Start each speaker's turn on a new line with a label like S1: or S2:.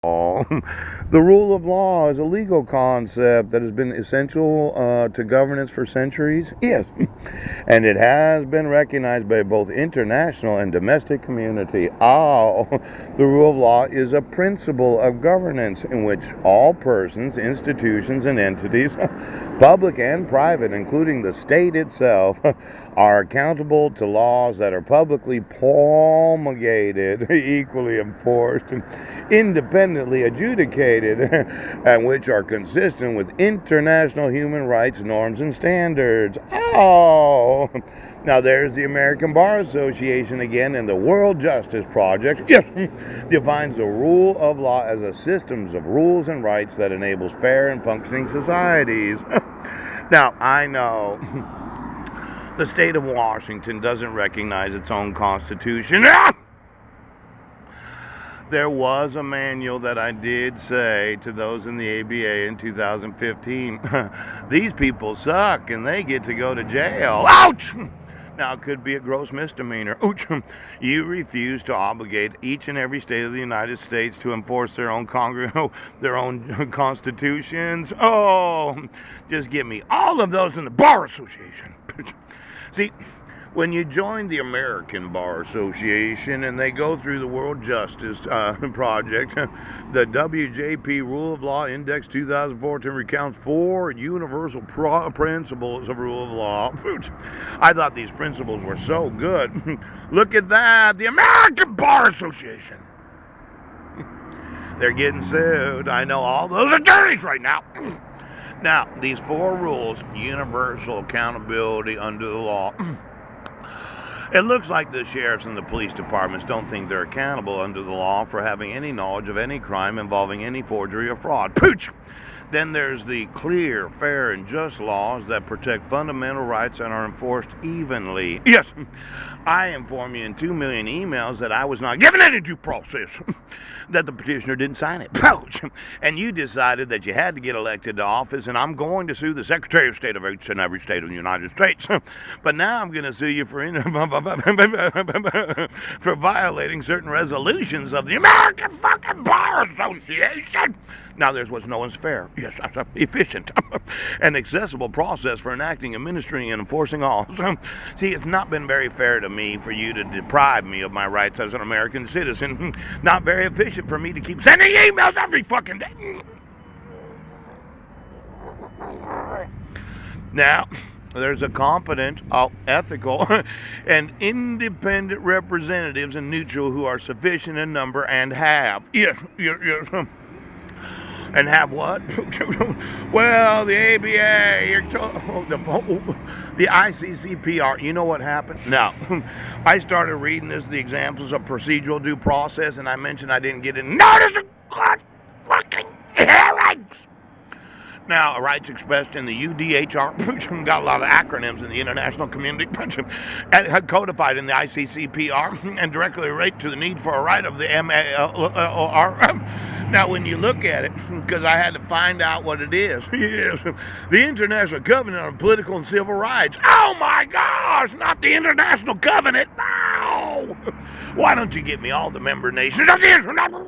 S1: law. The rule of law is a legal concept that has been essential to governance for centuries. Yes. And it has been recognized by both international and domestic community. Oh, the rule of law is a principle of governance in which all persons, institutions, and entities, public and private, including the state itself, are accountable to laws that are publicly promulgated, equally enforced, and independently adjudicated, and which are consistent with international human rights norms and standards. Oh! Now there's the American Bar Association again, and the World Justice Project, yes, defines the rule of law as a system of rules and rights that enables fair and functioning societies. Now, I know the state of Washington doesn't recognize its own constitution. There was a manual that I did say to those in the ABA in 2015, these people suck and they get to go to jail. Ouch! Now, it could be a gross misdemeanor. Ouch! You refuse to obligate each and every state of the United States to enforce their own their own constitutions. Oh, just give me all of those in the Bar Association. See, when you join the American Bar Association and they go through the World Justice Project, the WJP Rule of Law Index 2014 recounts 4 universal principles of rule of law. I thought these principles were so good. Look at that, the American Bar Association. They're getting sued. I know all those attorneys right now. Now, these 4 rules, universal accountability under the law. It looks like the sheriffs and the police departments don't think they're accountable under the law for having any knowledge of any crime involving any forgery or fraud. Pooch! Then there's the clear, fair, and just laws that protect fundamental rights and are enforced evenly. Yes, I inform you in 2 million emails that I was not given any due process, that the petitioner didn't sign it. Ouch! And you decided that you had to get elected to office, and I'm going to sue the Secretary of State of each and every state of the United States. But now I'm going to sue you for for violating certain resolutions of the American fucking Bar Association. Now there's what's known as fair, yes, efficient, and accessible process for enacting, administering, and enforcing laws. See, it's not been very fair to me for you to deprive me of my rights as an American citizen. Not very efficient for me to keep sending emails every fucking day. Now, there's a competent, ethical, and independent representatives and neutral who are sufficient in number and have. Yes. And have what? Well, the ABA, the ICCPR. You know what happened? Now, I started reading the examples of procedural due process, and I mentioned I didn't get a notice of fucking hearings. Now, rights expressed in the UDHR, got a lot of acronyms in the international community, codified in the ICCPR, and directly relate to the need for a right of the MALR. Now, when you look at it, because I had to find out what it is, yes, the International Covenant on Political and Civil Rights. Oh my gosh, not the International Covenant, no! Why don't you get me all the member nations of the International